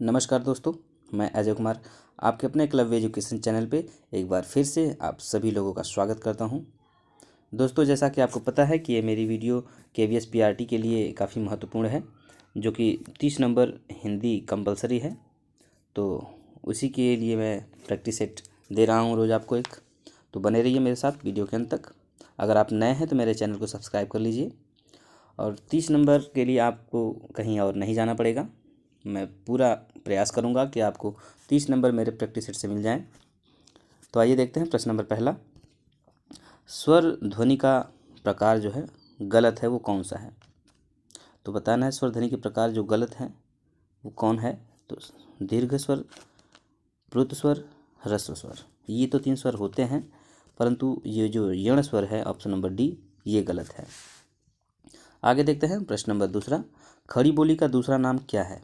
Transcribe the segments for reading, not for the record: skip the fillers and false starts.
नमस्कार दोस्तों, मैं अजय कुमार आपके अपने एकलव्य एजुकेशन चैनल पे एक बार फिर से आप सभी लोगों का स्वागत करता हूं। दोस्तों, जैसा कि आपको पता है कि ये मेरी वीडियो KVS PRT के लिए काफ़ी महत्वपूर्ण है, जो कि 30 नंबर हिंदी कंपलसरी है। तो उसी के लिए मैं प्रैक्टिस सेट दे रहा हूँ रोज़ आपको एक। तो बने रहिए मेरे साथ वीडियो के अंत तक। अगर आप नए हैं तो मेरे चैनल को सब्सक्राइब कर लीजिए। और 30 नंबर के लिए आपको कहीं और नहीं जाना पड़ेगा। मैं पूरा प्रयास करूंगा कि आपको 30 नंबर मेरे प्रैक्टिस सेट से मिल जाएं। तो आइए देखते हैं प्रश्न नंबर पहला। स्वर ध्वनि का प्रकार जो है गलत है वो कौन सा है? तो बताना है स्वर ध्वनि के प्रकार जो गलत है वो कौन है। तो दीर्घ स्वर, प्लुत स्वर, ह्रस्व स्वर, ये तो 3 स्वर होते हैं, परंतु ये जो यण स्वर है ऑप्शन नंबर डी ये गलत है। आगे देखते हैं प्रश्न नंबर दूसरा। खड़ी बोली का दूसरा नाम क्या है?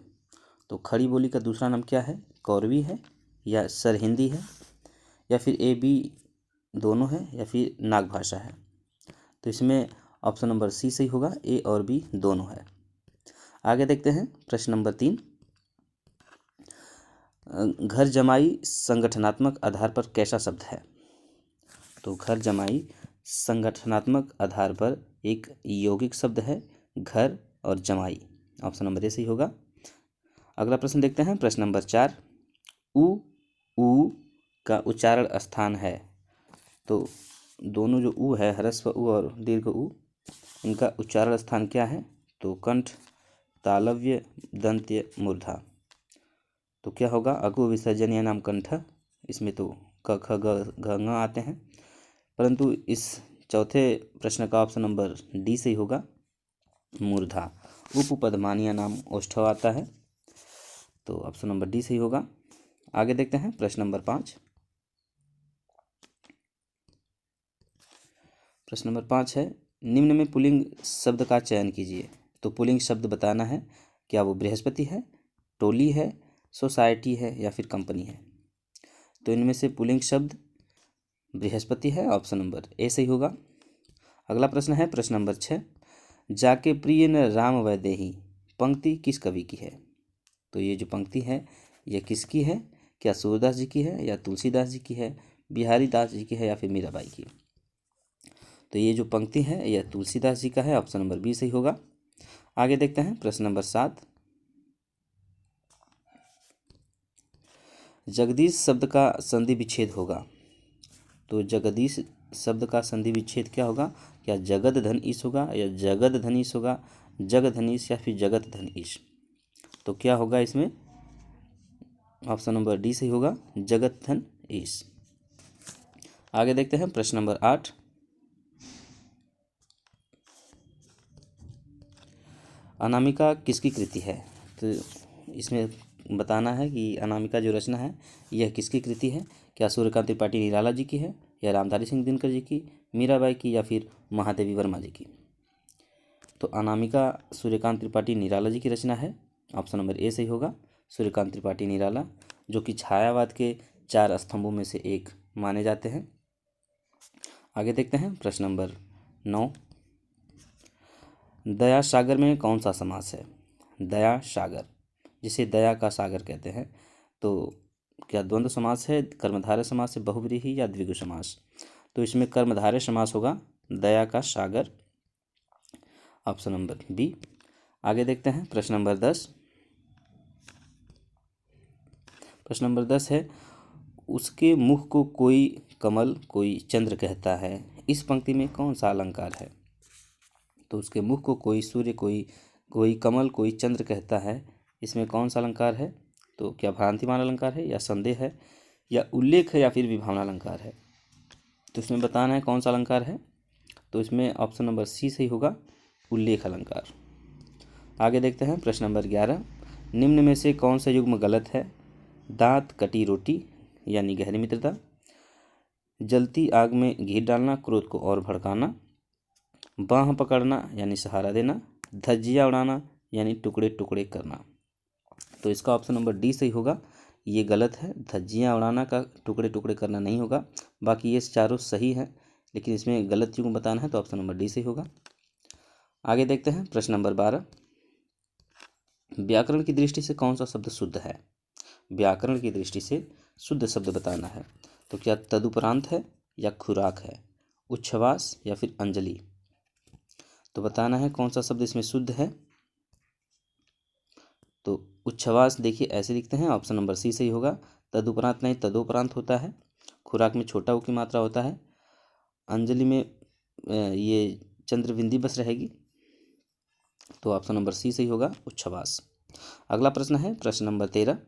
तो खड़ी बोली का दूसरा नाम क्या है? कौरवी है या सरहिंदी है या फिर ए बी दोनों है या फिर नाग भाषा है? तो इसमें ऑप्शन नंबर सी सही होगा, ए और बी दोनों है। आगे देखते हैं प्रश्न नंबर 3। घर जमाई संगठनात्मक आधार पर कैसा शब्द है? तो घर जमाई संगठनात्मक आधार पर एक यौगिक शब्द है घर और जमाई, ऑप्शन नंबर ए सही होगा। अगला प्रश्न देखते हैं प्रश्न नंबर 4। उ का उच्चारण स्थान है। तो दोनों जो उ है, ह्रस्व उ और दीर्घ उ, इनका उच्चारण स्थान क्या है? तो कंठ, तालव्य, दंत्य, मूर्धा। तो क्या होगा? अगु विसर्जन या नाम कंठ। इसमें तो क ख ग घ ङ आते हैं, परंतु इस चौथे प्रश्न का ऑप्शन नंबर डी सही होगा, मूर्धा। उपपदमानीय नाम ओष्ठव आता है, तो ऑप्शन नंबर डी सही होगा। आगे देखते हैं प्रश्न नंबर 5। प्रश्न नंबर 5 है, निम्न में पुल्लिंग शब्द का चयन कीजिए। तो पुल्लिंग शब्द बताना है, क्या वो बृहस्पति है, टोली है, सोसाइटी है या फिर कंपनी है? तो इनमें से पुल्लिंग शब्द बृहस्पति है, ऑप्शन नंबर ए सही होगा। अगला प्रश्न है प्रश्न नंबर 6। जाके प्रिय न राम वैदेही पंक्ति किस कवि की है? तो ये जो पंक्ति है ये किसकी है? क्या सूरदास जी की है या तुलसीदास जी की है, बिहारी दास जी की है या फिर मीराबाई की? तो ये जो पंक्ति है यह तुलसीदास जी का है, ऑप्शन नंबर बी सही होगा। आगे देखते हैं प्रश्न नंबर 7। जगदीश शब्द का संधि विच्छेद होगा। तो जगदीश शब्द का संधि विच्छेद क्या होगा? क्या जगद धन ईश होगा या जगद धनीश होगा, जग धनीश या फिर जगत धनीश? तो क्या होगा इसमें? ऑप्शन नंबर डी सही होगा, जगत धन ईश। आगे देखते हैं प्रश्न नंबर 8। अनामिका किसकी कृति है? तो इसमें बताना है कि अनामिका जो रचना है यह किसकी कृति है। क्या सूर्यकांत त्रिपाठी निराला जी की है या रामधारी सिंह दिनकर जी की, मीराबाई की या फिर महादेवी वर्मा जी की? तो अनामिका सूर्यकांत त्रिपाठी निराला जी की रचना है, ऑप्शन नंबर ए सही होगा, सूर्यकांत त्रिपाठी निराला, जो कि छायावाद के 4 स्तंभों में से एक माने जाते हैं। आगे देखते हैं प्रश्न नंबर 9। दया सागर में कौन सा समास है? दया सागर, जिसे दया का सागर कहते हैं, तो क्या द्वंद्व समास है, कर्मधारय समास है, बहुव्रीहि या द्विगु समास? तो इसमें कर्मधारय समास होगा, दया का सागर, ऑप्शन नंबर बी। आगे देखते हैं प्रश्न नंबर 10। प्रश्न नंबर 10 है, उसके मुख को कोई कमल कोई चंद्र कहता है, इस पंक्ति में कौन सा अलंकार है? तो उसके मुख को कोई सूर्य कोई कमल कोई चंद्र कहता है, इसमें कौन सा अलंकार है? तो क्या भ्रांतिमान अलंकार है या संदेह है या उल्लेख है या फिर विभावना अलंकार है? तो इसमें बताना है कौन सा अलंकार है। तो इसमें ऑप्शन नंबर सी सही होगा, उल्लेख अलंकार। आगे देखते हैं प्रश्न नंबर 11। निम्न में से कौन सा युग्म गलत है? दांत कटी रोटी यानी गहरी मित्रता, जलती आग में घी डालना क्रोध को और भड़काना, बाँह पकड़ना यानी सहारा देना, धज्जियाँ उड़ाना यानी टुकड़े टुकड़े करना। तो इसका ऑप्शन नंबर डी सही होगा, ये गलत है, धज्जियाँ उड़ाना का टुकड़े टुकड़े करना नहीं होगा। बाकी ये चारों सही हैं, लेकिन इसमें गलत युग्म बताना है तो ऑप्शन नंबर डी सही होगा। आगे देखते हैं प्रश्न नंबर 12। व्याकरण की दृष्टि से कौन सा शब्द शुद्ध है? व्याकरण की दृष्टि से शुद्ध शब्द बताना है। तो क्या तदुपरांत है या खुराक है, उच्छ्वास या फिर अंजलि? तो बताना है कौन सा शब्द इसमें शुद्ध है। तो उच्छ्वास देखिए ऐसे लिखते हैं, ऑप्शन नंबर सी सही होगा। तदुपरांत नहीं, तदोपरांत होता है। खुराक में छोटा ऊ की मात्रा होता है। अंजलि में ये चंद्रबिंदी बस रहेगी। तो ऑप्शन नंबर सी सही होगा, उच्छ्वास। अगला प्रश्न है प्रश्न नंबर 13।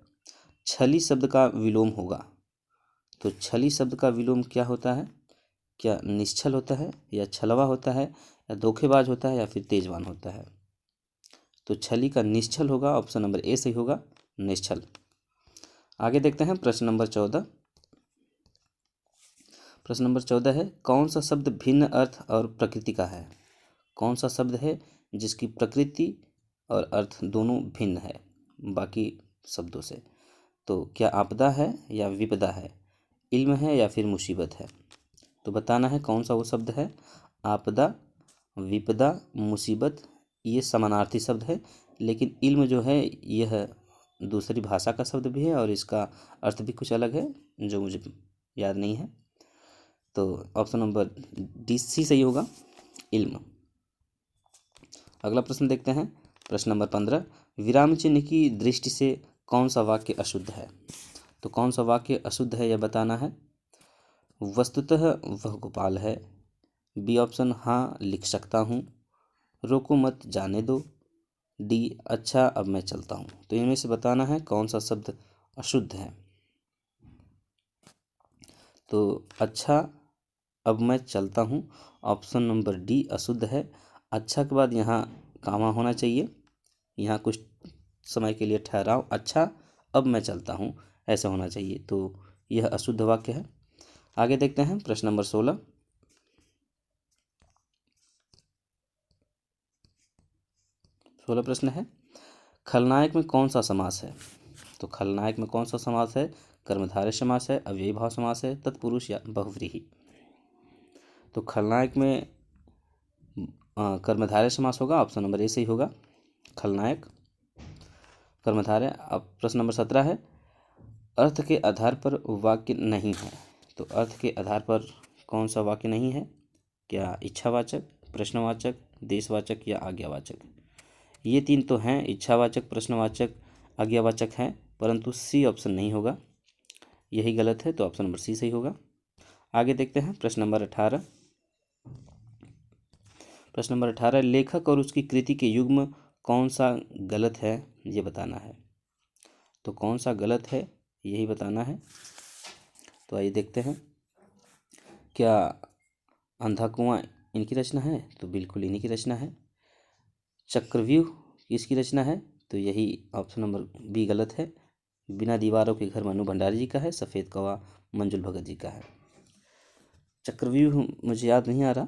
छली शब्द का विलोम होगा। तो छली शब्द का विलोम क्या होता है? क्या निश्छल होता है या छलवा होता है या धोखेबाज होता है या फिर तेजवान होता है? तो छली का निश्छल होगा, ऑप्शन नंबर ए सही होगा, निश्छल। आगे देखते हैं प्रश्न नंबर 14। प्रश्न नंबर 14 है, कौन सा शब्द भिन्न अर्थ और प्रकृति का है? कौन सा शब्द है जिसकी प्रकृति और अर्थ दोनों भिन्न है बाकी शब्दों से? तो क्या आपदा है या विपदा है, इल्म है या फिर मुसीबत है? तो बताना है कौन सा वो शब्द है। आपदा, विपदा, मुसीबत ये समानार्थी शब्द है, लेकिन इल्म जो है यह दूसरी भाषा का शब्द भी है और इसका अर्थ भी कुछ अलग है जो मुझे याद नहीं है। तो ऑप्शन नंबर डी सी सही होगा, इल्म। अगला प्रश्न देखते हैं प्रश्न नंबर 15। विराम चिन्ह की दृष्टि से कौन सा वाक्य अशुद्ध है? तो कौन सा वाक्य अशुद्ध है यह बताना है। वस्तुतः वह गोपाल है। बी ऑप्शन, हाँ लिख सकता हूँ। रोको मत जाने दो। डी, अच्छा अब मैं चलता हूँ। तो इनमें से बताना है कौन सा शब्द अशुद्ध है। तो अच्छा अब मैं चलता हूँ, ऑप्शन नंबर डी अशुद्ध है। अच्छा के बाद यहाँ कामा होना चाहिए, यहाँ कुछ समय के लिए ठहराव, अच्छा अब मैं चलता हूँ ऐसा होना चाहिए। तो यह अशुद्ध वाक्य है। आगे देखते हैं प्रश्न नंबर 16। प्रश्न है, खलनायक में कौन सा समास है? तो खलनायक में कौन सा समास है? कर्मधारय समास है, अव्ययी भाव समास है, तत्पुरुष या बहुव्रीहि? तो खलनायक में कर्मधारय समास होगा, ऑप्शन नंबर ए सही होगा, खलनायक कर्मधारय। अब प्रश्न नंबर 17 है, अर्थ के आधार पर वाक्य नहीं है। तो अर्थ के आधार पर कौन सा वाक्य नहीं है? क्या इच्छावाचक, प्रश्नवाचक, देशवाचक या आज्ञावाचक? ये तीन तो हैं, इच्छावाचक, प्रश्नवाचक, आज्ञावाचक हैं, परंतु सी ऑप्शन नहीं होगा, यही गलत है। तो ऑप्शन नंबर सी सही होगा। आगे देखते हैं प्रश्न नंबर 18। प्रश्न नंबर 18, लेखक और उसकी कृति के युग्म कौन सा गलत है ये बताना है। तो कौन सा गलत है यही बताना है। तो आइए देखते हैं, क्या अंधा कुआं इनकी रचना है? तो बिल्कुल इन्हीं की रचना है। चक्रव्यूह किसकी रचना है? तो यही ऑप्शन नंबर बी गलत है। बिना दीवारों के घर मनु भंडारी जी का है, सफ़ेद कौवा मंजुल भगत जी का है। चक्रव्यूह मुझे याद नहीं आ रहा,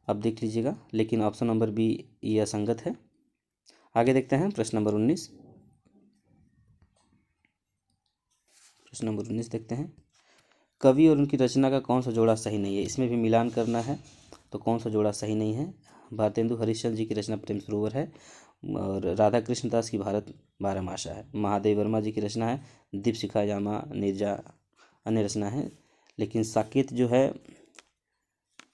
अब देख लीजिएगा, लेकिन ऑप्शन नंबर बी ये असंगत है। आगे देखते हैं प्रश्न नंबर 19। प्रश्न नंबर 19 देखते हैं, कवि और उनकी रचना का कौन सा जोड़ा सही नहीं है? इसमें भी मिलान करना है। तो कौन सा जोड़ा सही नहीं है? भारतेंदु हरिश्चंद्र जी की रचना प्रेम सरोवर है और राधा कृष्ण दास की भारत बारहमासा है। महादेव वर्मा जी की रचना है दीपशिखा यामा नीरजा, अन्य रचना है। लेकिन साकेत जो है,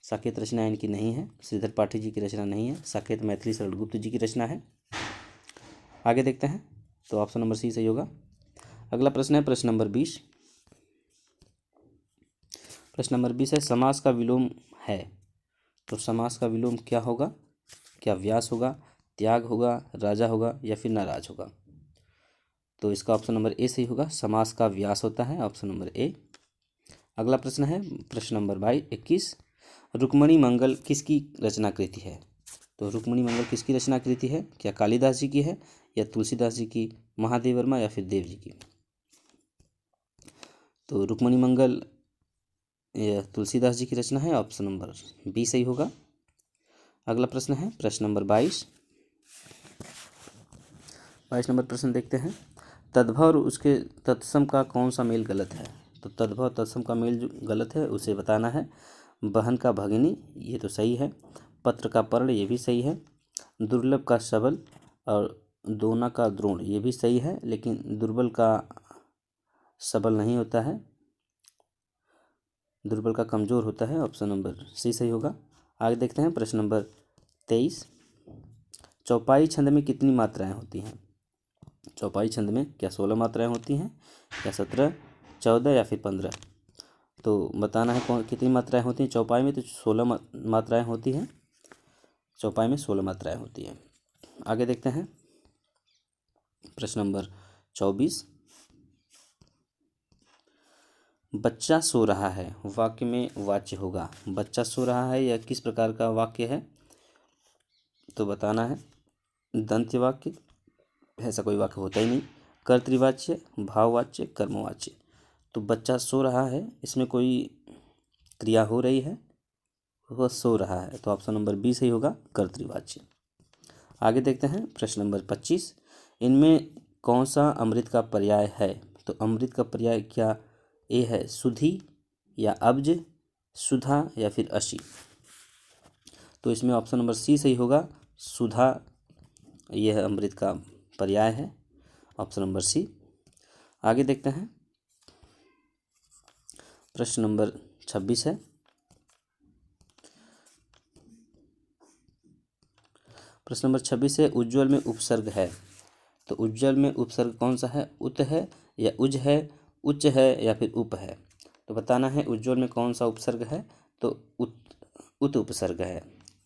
साकेत रचना इनकी नहीं है। श्रीधर पाठी जी की रचना नहीं है। साकेत मैथिली शरण गुप्त जी की रचना है। आगे देखते हैं, तो ऑप्शन नंबर सी सही होगा। अगला प्रश्न है प्रश्न नंबर 20। प्रश्न नंबर 20 है, समास का विलोम है। तो समास का विलोम क्या होगा? क्या व्यास होगा, त्याग होगा, राजा होगा या फिर नाराज होगा? तो इसका ऑप्शन नंबर ए सही होगा, समास का व्यास होता है, ऑप्शन नंबर ए। अगला प्रश्न है प्रश्न नंबर 21, रुक्मणी मंगल किसकी रचना कृति है? तो रुक्मणी मंगल किसकी रचना कृति है? क्या कालिदास जी की है या तुलसीदास जी की, महादेव वर्मा या फिर देव जी की? तो रुक्मणी मंगल यह तुलसीदास जी की रचना है, ऑप्शन नंबर बी सही होगा। अगला प्रश्न है प्रश्न नंबर 22। 22 नंबर प्रश्न देखते हैं, तद्भव और उसके तत्सम का कौन सा मेल गलत है? तो तद्भव तत्सम का मेल जो गलत है उसे बताना है। बहन का भगिनी ये तो सही है। पत्र का पर्ण ये भी सही है। दुर्लभ का सबल और दोना का द्रोण, ये भी सही है, लेकिन दुर्बल का सबल नहीं होता है, दुर्बल का कमजोर होता है। ऑप्शन नंबर सी सही होगा। आगे देखते हैं प्रश्न नंबर 23। चौपाई छंद में कितनी मात्राएं होती हैं? चौपाई छंद में क्या 16 मात्राएं होती हैं, या 17, 14 या फिर 15? तो बताना है कौन कितनी मात्राएं होती हैं चौपाई में। तो 16 मात्राएं होती हैं चौपाई में, 16 मात्राएं होती हैं। आगे देखते हैं प्रश्न नंबर 24। बच्चा सो रहा है वाक्य में वाच्य होगा। बच्चा सो रहा है यह किस प्रकार का वाक्य है? तो बताना है दंत्य वाक्य, ऐसा कोई वाक्य होता ही नहीं। कर्तृवाच्य, भाववाच्य, कर्मवाच्य। तो बच्चा सो रहा है, इसमें कोई क्रिया हो रही है, वह सो रहा है, तो ऑप्शन नंबर बी सही होगा, कर्तृवाच्य। आगे देखते हैं प्रश्न नंबर 25। इनमें कौन सा अमृत का पर्याय है? तो अमृत का पर्याय क्या ए है? सुधि या अब्ज, सुधा या फिर अशी? तो इसमें ऑप्शन नंबर सी सही होगा, सुधा यह अमृत का पर्याय है, ऑप्शन नंबर सी। आगे देखते हैं प्रश्न नंबर 26 है। प्रश्न नंबर 26 है, उज्ज्वल में उपसर्ग है। तो उज्ज्वल में उपसर्ग कौन सा है? उत है या उज है, उच्च है या फिर उप है? तो बताना है उज्ज्वल में कौन सा उपसर्ग है। तो उत उपसर्ग है।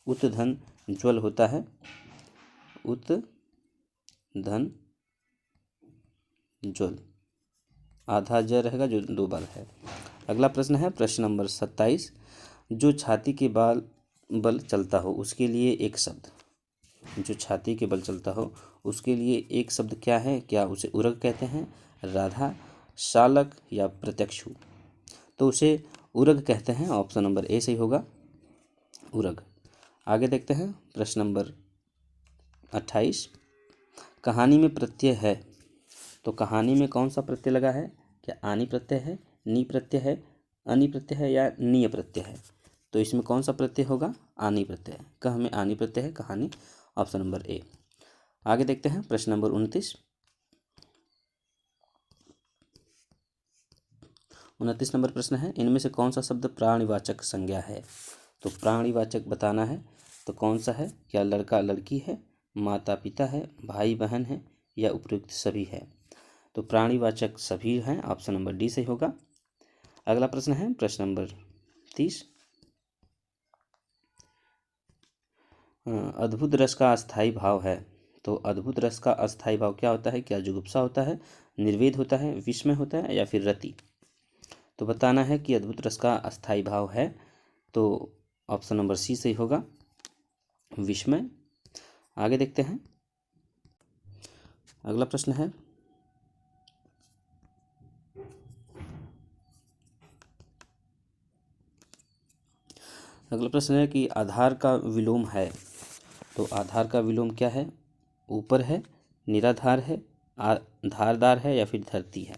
उत धन ज्वल होता है, उत धन ज्वल, आधा ज रहेगा जो 2 बार है। अगला प्रश्न है प्रश्न नंबर 27। जो छाती के बल चलता हो उसके लिए एक शब्द, जो छाती के बल चलता हो उसके लिए एक शब्द क्या है? क्या उसे उरग कहते हैं, राधा, शालक या प्रत्यक्षु? तो उसे उरग कहते हैं, ऑप्शन नंबर ए सही होगा, उरग। आगे देखते हैं प्रश्न नंबर 28। कहानी में प्रत्यय है, तो कहानी में कौन सा प्रत्यय लगा है? क्या आनी प्रत्यय है, नी प्रत्यय है, अनि प्रत्यय है या नीय प्रत्यय है? तो इसमें कौन सा प्रत्यय होगा? आनी प्रत्यय। कह में आनी प्रत्यय है कहानी, ऑप्शन नंबर ए। आगे देखते हैं प्रश्न नंबर 29। 29 नंबर प्रश्न है, इनमें से कौन सा शब्द प्राणिवाचक संज्ञा है? तो प्राणिवाचक बताना है, तो कौन सा है? क्या लड़का लड़की है, माता पिता है, भाई बहन है या उपयुक्त सभी है? तो प्राणिवाचक सभी हैं, ऑप्शन नंबर डी सही होगा। अगला प्रश्न है प्रश्न नंबर 30। अद्भुत रस का अस्थायी भाव है। तो अद्भुत रस का अस्थायी भाव क्या होता है? क्या जुगुप्सा होता है, निर्वेद होता है, विस्मय होता है या फिर रति? तो बताना है कि अद्भुत रस का अस्थायी भाव है, तो ऑप्शन नंबर सी सही होगा, विस्मय। आगे देखते हैं अगला प्रश्न है कि आधार का विलोम है। तो आधार का विलोम क्या है? ऊपर है, निराधार है, धारदार है या फिर धरती है?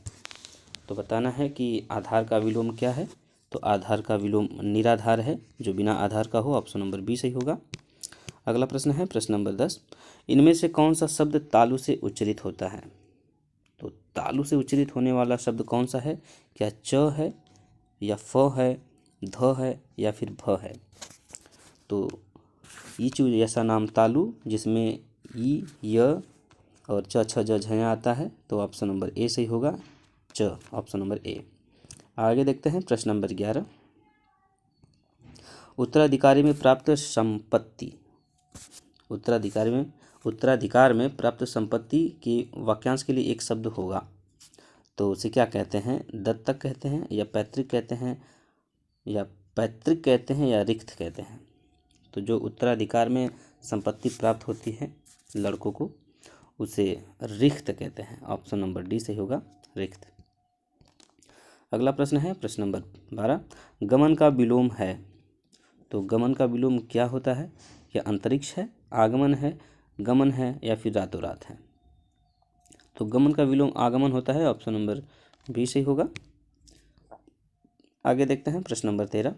तो बताना है कि आधार का विलोम क्या है। तो आधार का विलोम निराधार है, जो बिना आधार का हो, ऑप्शन नंबर बी सही होगा। अगला प्रश्न है प्रश्न नंबर 10। इनमें से कौन सा शब्द तालु से उच्चरित होता है? तो तालु से उच्चरित होने वाला शब्द कौन सा है? क्या च है या फ है, ध है या फिर भ है? तो ईचु ऐसा नाम तालु जिसमें ई, य और च, छ, ज, झ आता है, तो ऑप्शन नंबर ए सही होगा, च, ऑप्शन नंबर ए। आगे देखते हैं प्रश्न नंबर 11। उत्तराधिकारी में प्राप्त संपत्ति, उत्तराधिकार में प्राप्त संपत्ति के वाक्यांश के लिए एक शब्द होगा, तो उसे क्या कहते हैं? दत्तक कहते हैं या पैतृक कहते हैं या रिक्त कहते हैं? तो जो उत्तराधिकार में संपत्ति प्राप्त होती है लड़कों को, उसे रिक्त कहते हैं, ऑप्शन नंबर डी सही होगा, रिक्त। अगला प्रश्न है प्रश्न नंबर 12। गमन का विलोम है। तो गमन का विलोम क्या होता है? क्या अंतरिक्ष है, आगमन है, गमन है या फिर रातों रात है? तो गमन का विलोम आगमन होता है, ऑप्शन नंबर बी सही होगा। आगे देखते हैं प्रश्न नंबर 13।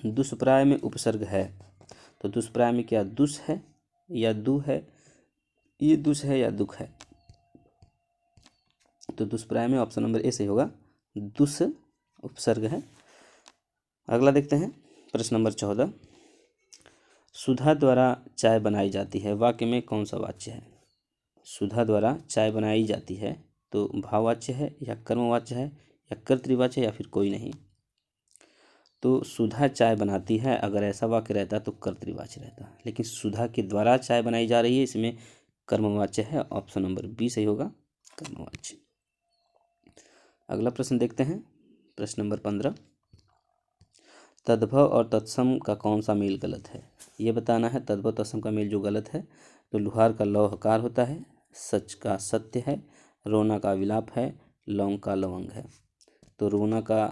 दुष्प्राय में उपसर्ग है। तो दुष्प्राय में क्या दुष है या दु है, ये दुष है या दुख है। तो दुष्प्राय में ऑप्शन नंबर ए सही होगा, दुष उपसर्ग है। अगला देखते हैं प्रश्न नंबर 14। सुधा द्वारा चाय बनाई जाती है, वाक्य में कौन सा वाच्य है? सुधा द्वारा चाय बनाई जाती है तो भाववाच्य है या कर्मवाच्य है या कर्तृवाच्य या फिर कोई नहीं? तो सुधा चाय बनाती है, अगर ऐसा वाक्य रहता तो कर्तृवाच्य रहता, लेकिन सुधा के द्वारा चाय बनाई जा रही है, इसमें कर्मवाच्य है। ऑप्शन नंबर बी सही होगा, कर्मवाच्य। अगला प्रश्न देखते हैं प्रश्न नंबर 15। तद्भव और तत्सम का कौन सा मेल गलत है? ये बताना है। तद्भव तत्सम का मेल जो गलत है, तो लुहार का लौ हकार होता है, सच का सत्य है, रोना का विलाप है, लौंग का लवंग है। तो रोना का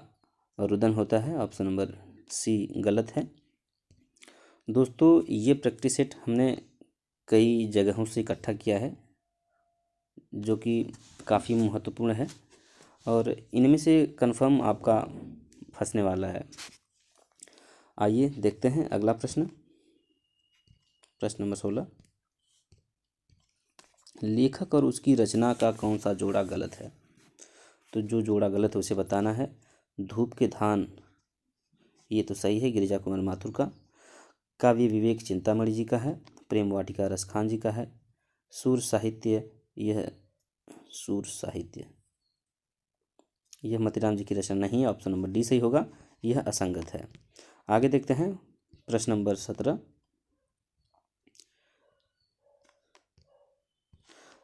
रुदन होता है, ऑप्शन नंबर सी गलत है। दोस्तों ये प्रैक्टिस सेट हमने कई जगहों से इकट्ठा किया है, जो कि काफ़ी महत्वपूर्ण है और इनमें से कन्फर्म आपका फंसने वाला है। आइए देखते हैं अगला प्रश्न, प्रश्न नंबर 16। लेखक और उसकी रचना का कौन सा जोड़ा गलत है? तो जो जोड़ा गलत है उसे बताना है। धूप के धान, ये तो सही है, गिरिजा कुमार माथुर का। काव्य विवेक चिंतामणि जी का है। प्रेम वाटिका रसखान जी का है। सूर साहित्य, यह मतीराम जी की रचना नहीं है, ऑप्शन नंबर डी सही होगा, यह असंगत है। आगे देखते हैं प्रश्न नंबर 17।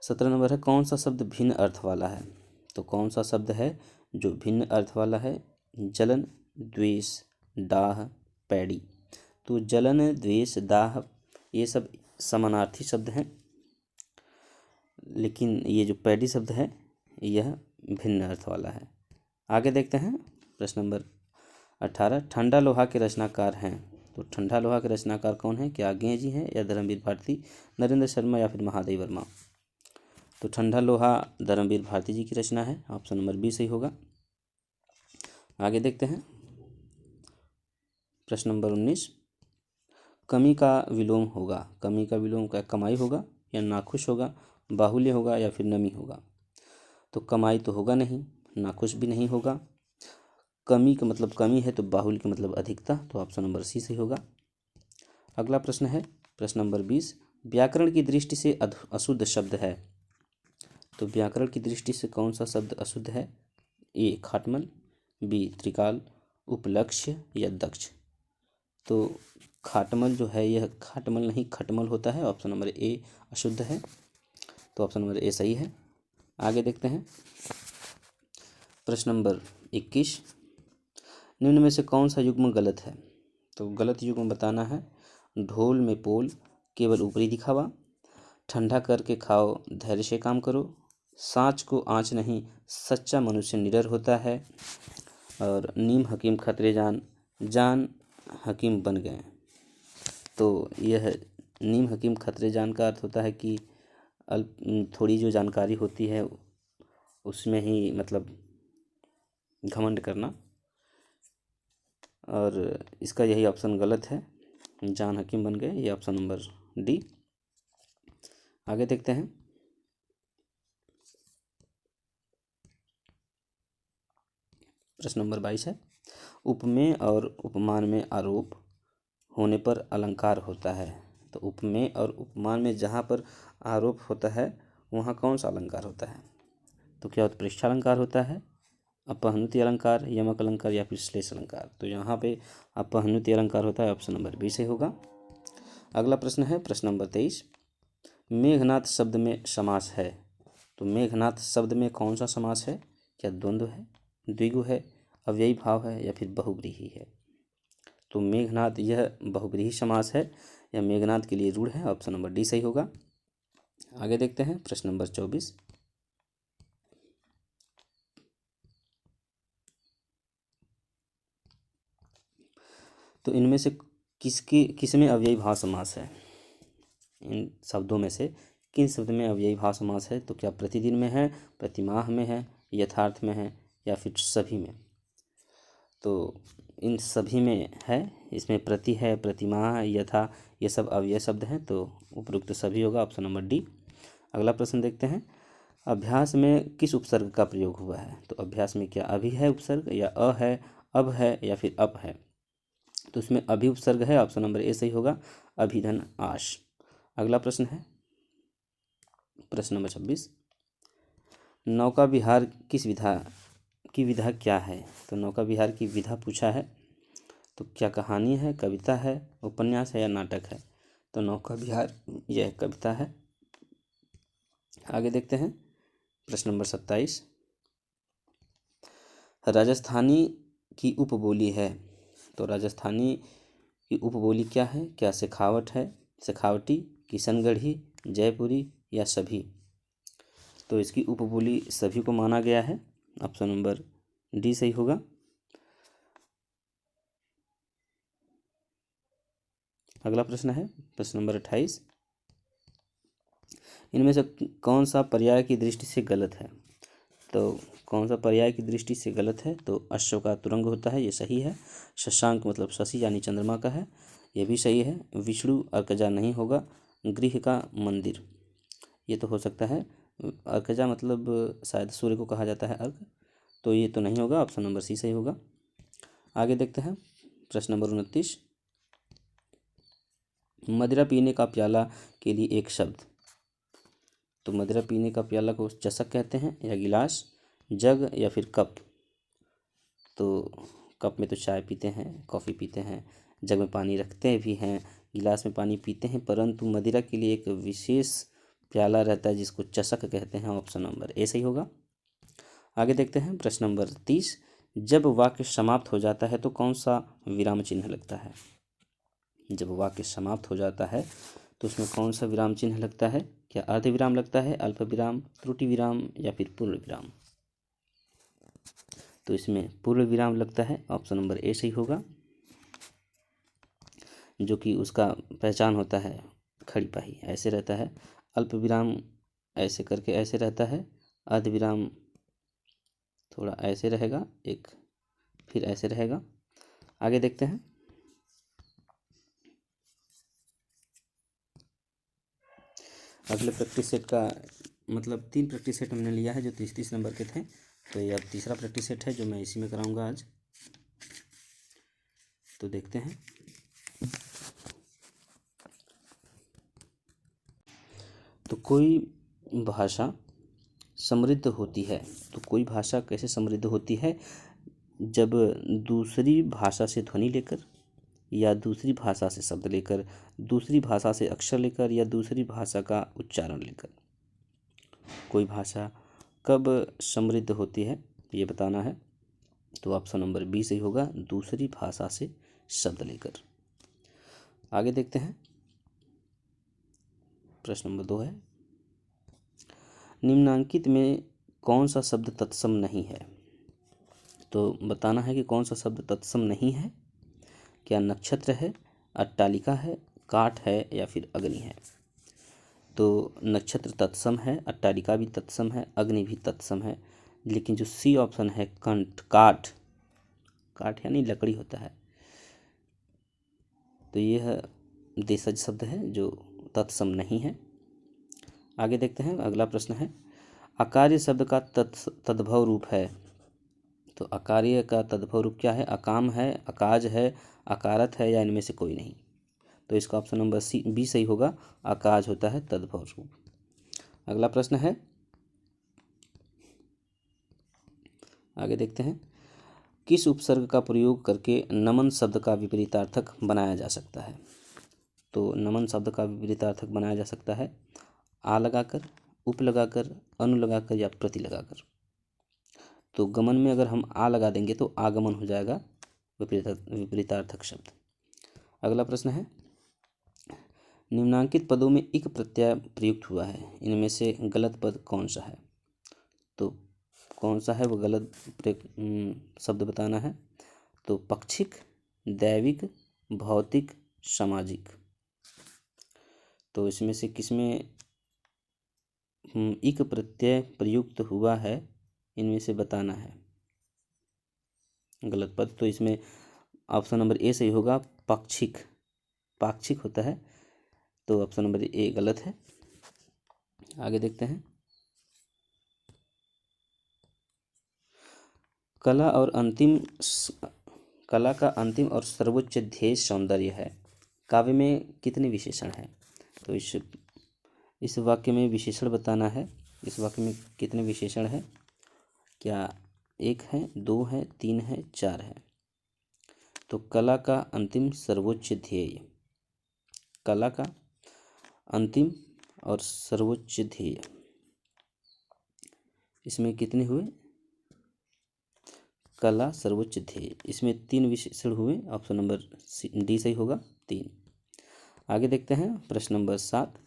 17 नंबर है, कौन सा शब्द भिन्न अर्थ वाला है? तो कौन सा शब्द है जो भिन्न अर्थ वाला है? जलन, द्वेष, दाह, पैड़ी। तो जलन, द्वेष, दाह ये सब समानार्थी शब्द हैं, लेकिन ये जो पैड़ी शब्द है यह भिन्न अर्थ वाला है। आगे देखते हैं प्रश्न नंबर 18। ठंडा लोहा के रचनाकार हैं, तो ठंडा लोहा के रचनाकार कौन है? क्या गेय जी हैं या धर्मवीर भारती, नरेंद्र शर्मा या फिर महादेव वर्मा? तो ठंडा लोहा धर्मवीर भारती जी की रचना है, ऑप्शन नंबर बी सही होगा। आगे देखते हैं प्रश्न नंबर 19। कमी का विलोम होगा, कमी का विलोम क्या कमाई होगा या नाखुश होगा, बाहुल्य होगा या फिर नमी होगा? तो कमाई तो होगा नहीं, नाखुश भी नहीं होगा। कमी का मतलब कमी है, तो बाहुल्य का मतलब अधिकता, तो ऑप्शन नंबर सी सही होगा। अगला प्रश्न है प्रश्न नंबर 20। व्याकरण की दृष्टि से अशुद्ध शब्द है, तो व्याकरण की दृष्टि से कौन सा शब्द अशुद्ध है? ए खाटमल, बी त्रिकाल, उपलक्ष्य या दक्ष? तो खाटमल जो है यह खाटमल नहीं खटमल होता है, ऑप्शन नंबर ए अशुद्ध है, तो ऑप्शन नंबर ए सही है। आगे देखते हैं प्रश्न नंबर 21। निम्न में से कौन सा युग्म गलत है? तो गलत युग्म बताना है। ढोल में पोल, केवल ऊपरी दिखावा, ठंडा करके खाओ, धैर्य से काम करो, सांच को आँच नहीं, सच्चा मनुष्य निडर होता है, और नीम हकीम खतरे जान, जान हकीम बन गए। तो यह नीम हकीम खतरे जान का अर्थ होता है कि थोड़ी जो जानकारी होती है उसमें ही मतलब घमंड करना, और इसका यही ऑप्शन गलत है, जान हकीम बन गए, ये ऑप्शन नंबर डी। आगे देखते हैं प्रश्न नंबर 22 है। उपमेय और उपमान में आरोप होने पर अलंकार होता है, तो उपमेय और उपमान में जहाँ पर आरोप होता है वहाँ कौन सा अलंकार होता है? तो क्या उत्प्रेक्षा अलंकार होता है, अपहनुति अलंकार, यमक अलंकार या फिर श्लेष अलंकार? तो यहाँ पे अपहनुति अलंकार होता है, ऑप्शन नंबर बी से होगा। अगला प्रश्न है प्रश्न नंबर 23। मेघनाथ शब्द में समास है, तो मेघनाथ शब्द में कौन सा समास है? क्या द्वंद्व है, द्विगु है, अव्ययी भाव है या फिर बहुव्रीहि है? तो मेघनाथ यह बहुव्रीहि समास है, यह मेघनाथ के लिए रूढ़ है, ऑप्शन नंबर डी सही होगा। आगे देखते हैं प्रश्न नंबर 24। तो इनमें से किसमें अव्ययी भाव समास है? इन शब्दों में से किन शब्द में अव्ययी भाव समास है? तो क्या प्रतिदिन में है, प्रतिमाह में है, यथार्थ में है या फिर सभी में? तो इन सभी में है, इसमें प्रति है, प्रतिमा, यथा, ये सब अव्यय शब्द हैं, तो उपयुक्त सभी होगा, ऑप्शन नंबर डी। अगला प्रश्न देखते हैं, अभ्यास में किस उपसर्ग का प्रयोग हुआ है? तो अभ्यास में क्या अभी है उपसर्ग, या अ है, अब है, या फिर अप है? तो इसमें अभी उपसर्ग है, ऑप्शन नंबर ए सही होगा, अभिधन आश। अगला प्रश्न है प्रश्न नंबर 26, नौका विहार किस विधा की विधा क्या है? तो नौका विहार की विधा पूछा है, तो क्या कहानी है, कविता है, उपन्यास है, या नाटक है? तो नौका विहार यह कविता है। आगे देखते हैं प्रश्न नंबर 27, राजस्थानी की उपबोली है, तो राजस्थानी की उपबोली क्या है? क्या शेखावट है, शेखावटी, किशनगढ़ी, जयपुरी, या सभी? तो इसकी उपबोली सभी को माना गया है, ऑप्शन नंबर डी सही होगा। अगला प्रश्न है प्रश्न नंबर 28, इनमें से कौन सा पर्याय की दृष्टि से गलत है? तो कौन सा पर्याय की दृष्टि से गलत है? तो अश्व का तुरंग होता है, ये सही है। शशांक मतलब शशि यानी चंद्रमा का है, ये भी सही है। विष्णु अर्कजा नहीं होगा। गृह का मंदिर, ये तो हो सकता है। अर्कजा मतलब शायद सूर्य को कहा जाता है अर्क, तो ये तो नहीं होगा, ऑप्शन नंबर सी सही होगा। आगे देखते हैं प्रश्न नंबर 29, मदिरा पीने का प्याला के लिए एक शब्द। तो मदिरा पीने का प्याला को चषक कहते हैं, या गिलास, जग, या फिर कप? तो कप में तो चाय पीते हैं, कॉफ़ी पीते हैं, जग में पानी रखते भी हैं, गिलास में पानी पीते हैं, परंतु मदिरा के लिए एक विशेष प्याला रहता है जिसको चषक कहते हैं, ऑप्शन नंबर ए सही होगा। आगे देखते हैं प्रश्न नंबर 30, जब वाक्य समाप्त हो जाता है तो कौन सा विराम चिन्ह लगता है? जब वाक्य समाप्त हो जाता है तो उसमें कौन सा विराम चिन्ह लगता है? क्या अर्ध विराम लगता है, अल्प विराम, त्रुटि विराम, या फिर पूर्ण विराम? तो इसमें पूर्ण विराम लगता है, ऑप्शन नंबर ए सही होगा, जो कि उसका पहचान होता है खड़ी पाही ऐसे रहता है, अल्प विराम ऐसे करके ऐसे रहता है, अर्ध विराम थोड़ा ऐसे रहेगा, एक फिर ऐसे रहेगा। आगे देखते हैं अगले प्रैक्टिस सेट का, मतलब 3 प्रैक्टिस सेट हमने लिया है जो 30-30 नंबर के थे, तो ये अब तीसरा प्रैक्टिस सेट है जो मैं इसी में कराऊंगा आज। तो देखते हैं, तो कोई भाषा समृद्ध होती है, तो कोई भाषा कैसे समृद्ध होती है? जब दूसरी भाषा से ध्वनि लेकर, या दूसरी भाषा से शब्द लेकर, दूसरी भाषा से अक्षर लेकर, या दूसरी भाषा का उच्चारण लेकर। कोई भाषा कब समृद्ध होती है ये बताना है, तो ऑप्शन नंबर बी सही होगा, दूसरी भाषा से शब्द लेकर। आगे देखते हैं प्रश्न नंबर 2 है, निम्नांकित में कौन सा शब्द तत्सम नहीं है? तो बताना है कि कौन सा शब्द तत्सम नहीं है। क्या नक्षत्र है, अट्टालिका है, काठ है, या फिर अग्नि है? तो नक्षत्र तत्सम है, अट्टालिका भी तत्सम है, अग्नि भी तत्सम है, लेकिन जो सी ऑप्शन है कंठ, काठ, काठ यानी लकड़ी होता है, तो यह देशज शब्द है जो तत्सम नहीं है। आगे देखते हैं अगला प्रश्न है, अकार्य शब्द का तद्भव रूप है। तो अकार्य का तद्भव रूप क्या है? अकाम है, अकाज है, अकारत है, या इनमें से कोई नहीं? तो इसका ऑप्शन नंबर सी बी सही होगा, अकाज होता है तद्भव रूप। अगला प्रश्न है, आगे देखते हैं, किस उपसर्ग का प्रयोग करके नमन शब्द का विपरीतार्थक बनाया जा सकता है? तो नमन शब्द का विपरीतार्थक बनाया जा सकता है आ लगाकर, उप लगाकर, अनु लगाकर, या प्रति लगाकर। तो गमन में अगर हम आ लगा देंगे तो आगमन हो जाएगा विपरीतार्थक शब्द। अगला प्रश्न है, निम्नांकित पदों में इक प्रत्यय प्रयुक्त हुआ है, इनमें से गलत पद कौन सा है? तो कौन सा है वो गलत शब्द बताना है। तो पक्षिक, दैविक, भौतिक, सामाजिक। तो इसमें से किसमें इक प्रत्यय प्रयुक्त हुआ है, इनमें से बताना है गलत पद। तो इसमें ऑप्शन नंबर ए सही होगा, पाक्षिक, पाक्षिक होता है, तो ऑप्शन नंबर ए गलत है। आगे देखते हैं। कला का अंतिम और सर्वोच्च ध्येय सौंदर्य है। काव्य में कितने विशेषण हैं? तो इस वाक्य में विशेषण बताना है। इस वाक्य में कितने विशेषण है? क्या एक है, दो है, तीन है, चार है? तो कला का अंतिम सर्वोच्च ध्येय, कला का अंतिम और सर्वोच्च ध्येय, इसमें कितने हुए? कला सर्वोच्च ध्येय, इसमें तीन विशेषण हुए। ऑप्शन नंबर डी सही होगा, तीन। आगे देखते हैं प्रश्न नंबर 7।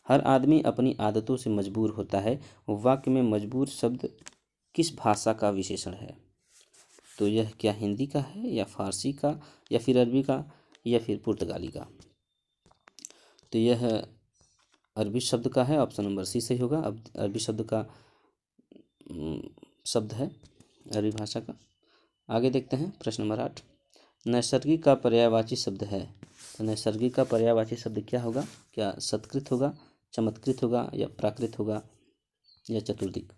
हर आदमी अपनी आदतों से मजबूर होता है। वाक्य में मजबूर शब्द किस भाषा का विशेषण है? तो यह क्या हिंदी का है, या फारसी का, या फिर अरबी का, या फिर पुर्तगाली का? तो यह अरबी शब्द का है। ऑप्शन नंबर सी सही होगा। अब अरबी शब्द का शब्द है, अरबी भाषा का। आगे देखते हैं प्रश्न नंबर 8। नैसर्गिक का पर्यायवाची शब्द है। तो नैसर्गिक का पर्यायवाची शब्द क्या होगा? क्या सत्कृत होगा, चमत्कृत होगा, या प्राकृत होगा, या चतुर्दिक?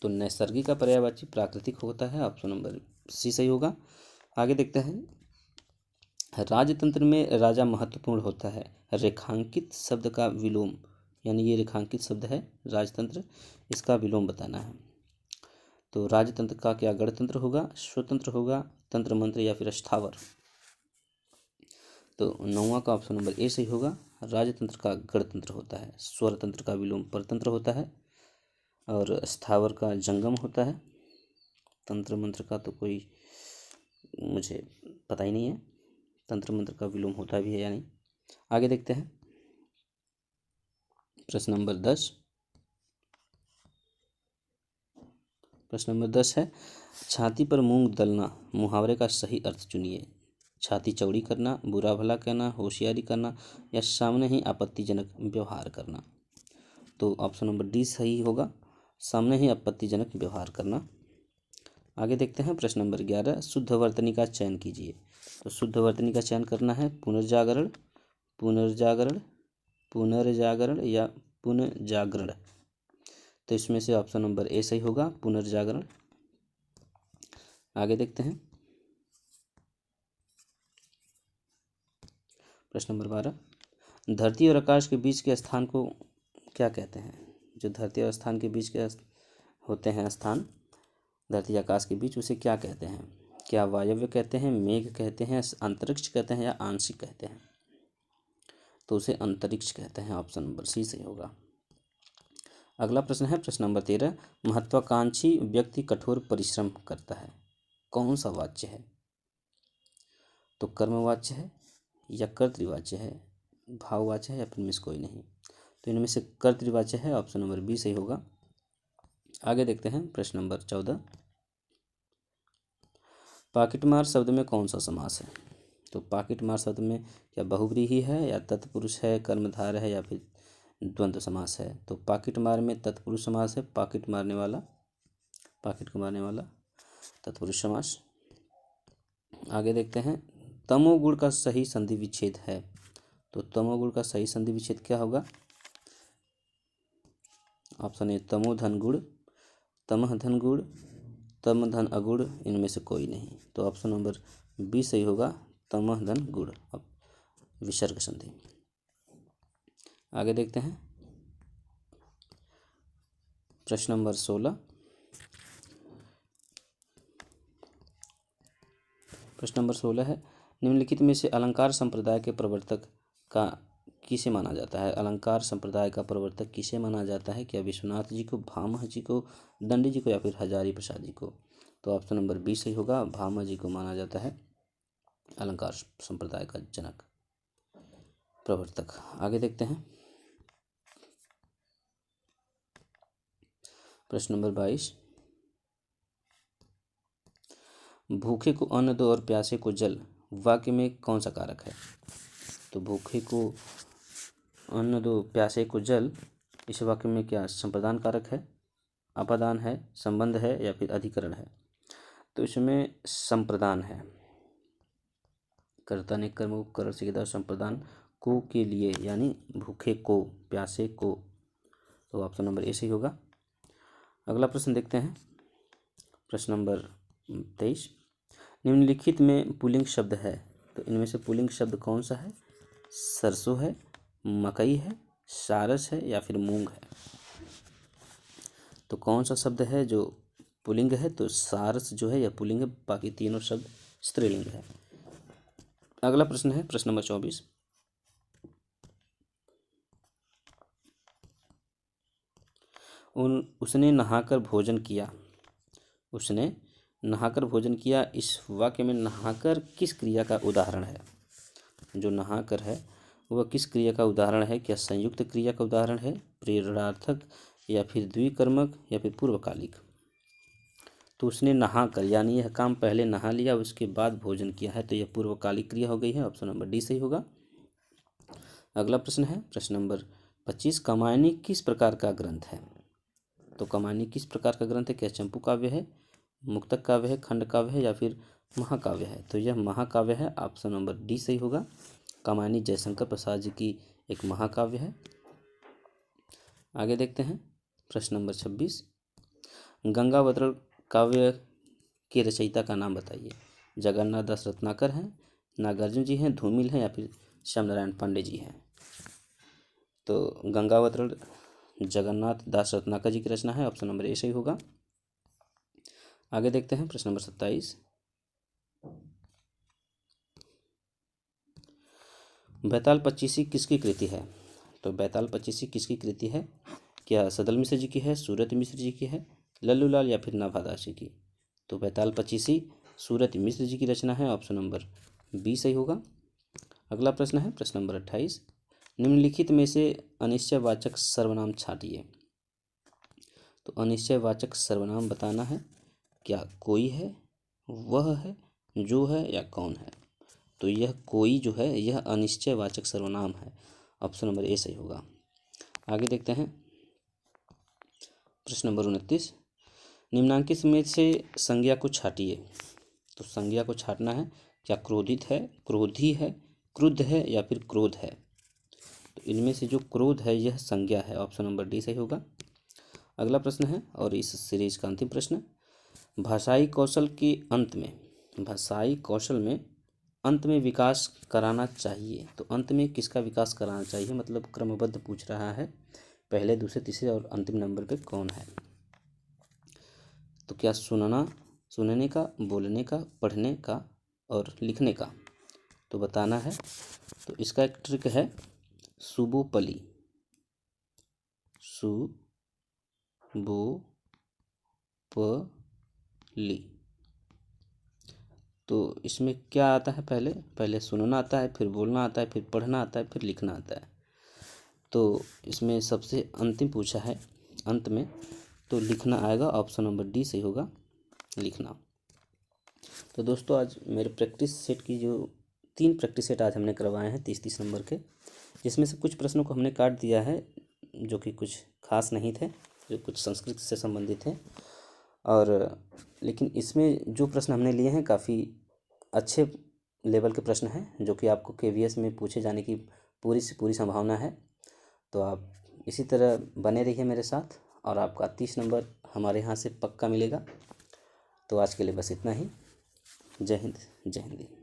तो नैसर्गिक का पर्यायवाची प्राकृतिक होता है। ऑप्शन नंबर सी सही होगा। आगे देखते हैं। राजतंत्र में राजा महत्वपूर्ण होता है। रेखांकित शब्द का विलोम, यानी ये रेखांकित शब्द है राजतंत्र, इसका विलोम बताना है। तो राजतंत्र का क्या गणतंत्र होगा, स्वतंत्र होगा, तंत्र मंत्र, या फिर स्थावर? तो 9वां का ऑप्शन नंबर ए सही होगा। राजतंत्र का गणतंत्र होता है, स्वरतंत्र का विलोम परतंत्र होता है, और स्थावर का जंगम होता है। तंत्र मंत्र का तो कोई मुझे पता ही नहीं है, तंत्र मंत्र का विलोम होता भी है या नहीं। आगे देखते हैं प्रश्न नंबर 10। प्रश्न नंबर 10 है, छाती पर मूंग दलना मुहावरे का सही अर्थ चुनिए। छाती चौड़ी करना, बुरा भला कहना, होशियारी करना, या सामने ही आपत्तिजनक व्यवहार करना? तो ऑप्शन नंबर डी सही होगा, सामने ही आपत्तिजनक व्यवहार करना। आगे देखते हैं प्रश्न नंबर 11। शुद्ध वर्तनी का चयन कीजिए। तो शुद्ध वर्तनी का चयन करना है पुनर्जागरण, पुनर्जागरण, पुनर्जागरण, या पुनर्जागरण? तो इसमें से ऑप्शन नंबर ए सही होगा, पुनर्जागरण। आगे देखते हैं प्रश्न नंबर 12। धरती और आकाश के बीच के स्थान को क्या कहते हैं? जो धरती और स्थान के बीच के होते हैं स्थान, धरती आकाश के बीच, उसे क्या कहते हैं? क्या वायव्य कहते हैं, मेघ कहते हैं, अंतरिक्ष कहते हैं, या आंशिक कहते हैं? तो उसे अंतरिक्ष कहते हैं। ऑप्शन नंबर सी सही होगा। अगला प्रश्न है प्रश्न नंबर 13। महत्वाकांक्षी व्यक्ति कठोर परिश्रम करता है। कौन सा वाच्य है? तो कर्मवाच्य है, या कर्तृवाच्य है, भाववाच्य है, या फिर इनमें से कोई नहीं? तो इनमें से कर्तृवाच्य है। ऑप्शन नंबर बी सही होगा। आगे देखते हैं प्रश्न नंबर 14। पाकिटमार शब्द में कौन सा समास है? तो पाकिटमार शब्द में क्या बहुव्रीहि है, या तत्पुरुष है, कर्मधारय है, या फिर द्वंद्व समास है? तो पाकिटमार में तत्पुरुष समास है, पाकिट मारने वाला, पाकिट को मारने वाला तत्पुरुष समास। आगे देखते हैं। तमोगुण का सही संधि विच्छेद है। तो तमोगुण का सही संधि विच्छेद क्या होगा? ऑप्शन ए तमोधन गुण, तमह धन गुण, तम धन अगुण, इनमें से कोई नहीं। तो ऑप्शन नंबर बी सही होगा, तमह धन गुण, विसर्ग संधि। आगे देखते हैं प्रश्न नंबर 16। प्रश्न नंबर 16 है, निम्नलिखित में से अलंकार संप्रदाय के प्रवर्तक का किसे माना जाता है? अलंकार संप्रदाय का प्रवर्तक किसे माना जाता है? क्या विश्वनाथ जी को, भामह जी को, दंडी जी को, या फिर हजारी प्रसाद जी को? तो ऑप्शन नंबर बी सही होगा, भामह जी को माना जाता है अलंकार संप्रदाय का जनक, प्रवर्तक। आगे देखते हैं प्रश्न नंबर 22। भूखे को अन्न दो और प्यासे को जल, वाक्य में कौन सा कारक है? तो भूखे को अन्न दो, प्यासे को जल, इस वाक्य में क्या संप्रदान कारक है, अपादान है, संबंध है, या फिर अधिकरण है? तो इसमें संप्रदान है। कर्ता ने कर्म उपकरण सिकदा संप्रदान को के लिए, यानी भूखे को, प्यासे को। तो ऑप्शन नंबर ए सही होगा। अगला प्रश्न देखते हैं, प्रश्न नंबर 23। निम्नलिखित में पुल्लिंग शब्द है, तो इनमें से पुल्लिंग शब्द कौन सा है? सरसों है, मकई है, सारस है या फिर मूंग है? तो कौन सा शब्द है जो पुल्लिंग है? तो सारस जो है यह पुल्लिंग है, बाकी तीनों शब्द स्त्रीलिंग है। अगला प्रश्न है प्रश्न नंबर 24। उसने नहाकर भोजन किया। उसने नहाकर भोजन किया, इस वाक्य में नहाकर किस क्रिया का उदाहरण है? जो नहाकर है वह किस क्रिया का उदाहरण है? क्या संयुक्त क्रिया का उदाहरण है, प्रेरणार्थक, या फिर द्विकर्मक, या फिर पूर्वकालिक? तो उसने नहाकर, यानी यह काम पहले नहा लिया उसके बाद भोजन किया है, तो यह पूर्वकालिक क्रिया हो गई है। ऑप्शन नंबर डी सही होगा। अगला प्रश्न है प्रश्न नंबर 25। कामायनी किस प्रकार का ग्रंथ है? तो कामायनी किस प्रकार का ग्रंथ है? क्या चंपू काव्य है, मुक्तक काव्य है, खंड काव्य है या फिर महाकाव्य है? तो यह महाकाव्य है। ऑप्शन नंबर डी सही होगा। कामायनी जयशंकर प्रसाद जी की एक महाकाव्य है। आगे देखते हैं प्रश्न नंबर 26। गंगावतरण काव्य के रचयिता का नाम बताइए। जगन्नाथ दास रत्नाकर हैं, नागार्जुन जी हैं, धूमिल हैं या फिर श्यामनारायण पांडे जी हैं? तो गंगावतरण जगन्नाथ दास रत्नाकर जी की रचना है। ऑप्शन नंबर ए सही होगा। आगे देखते हैं प्रश्न नंबर 27। बैताल पच्चीसी किसकी कृति है? तो बैताल पच्चीसी किसकी कृति है? क्या सदल मिश्र जी की है, सूरत मिश्र जी की है, लल्लूलाल या फिर नाभादास जी की? तो बैताल पच्चीसी सूरत मिश्र जी की रचना है। ऑप्शन नंबर बी सही होगा। अगला प्रश्न है प्रश्न नंबर 28। निम्नलिखित में से अनिश्चयवाचक सर्वनाम छांटिए। तो अनिश्चयवाचक सर्वनाम बताना है। क्या कोई है, वह है, जो है या कौन है? तो यह कोई जो है यह अनिश्चयवाचक सर्वनाम है। ऑप्शन नंबर ए सही होगा। आगे देखते हैं प्रश्न नंबर 29। निम्नांकित में से संज्ञा को छांटिए। तो संज्ञा को छांटना है। क्या क्रोधित है, क्रोधी है, क्रुद्ध है या फिर क्रोध है? तो इनमें से जो क्रोध है यह संज्ञा है। ऑप्शन नंबर डी सही होगा। अगला प्रश्न है और इस सीरीज का अंतिम प्रश्न। भाषाई कौशल के अंत में, भाषाई कौशल में अंत में विकास कराना चाहिए। तो अंत में किसका विकास कराना चाहिए, मतलब क्रमबद्ध पूछ रहा है, पहले, दूसरे, तीसरे और अंतिम नंबर पे कौन है? तो क्या सुनने का, बोलने का, पढ़ने का और लिखने का? तो बताना है। तो इसका एक ट्रिक है, सुबोपली, सुबोपली। तो इसमें क्या आता है, पहले सुनना आता है, फिर बोलना आता है, फिर पढ़ना आता है, फिर लिखना आता है। तो इसमें सबसे अंतिम पूछा है अंत में, तो लिखना आएगा। ऑप्शन नंबर डी सही होगा, लिखना। तो दोस्तों आज मेरे प्रैक्टिस सेट की जो 3 प्रैक्टिस सेट आज हमने करवाए हैं 30-30 नंबर के, जिसमें से कुछ प्रश्नों को हमने काट दिया है जो कि कुछ खास नहीं थे, जो कुछ संस्कृत से संबंधित थे। और लेकिन इसमें जो प्रश्न हमने लिए हैं काफ़ी अच्छे लेवल के प्रश्न हैं, जो कि आपको KVS में पूछे जाने की पूरी से पूरी संभावना है। तो आप इसी तरह बने रहिए मेरे साथ और आपका 30 नंबर हमारे यहाँ से पक्का मिलेगा। तो आज के लिए बस इतना ही। जय हिंद, जय हिंद।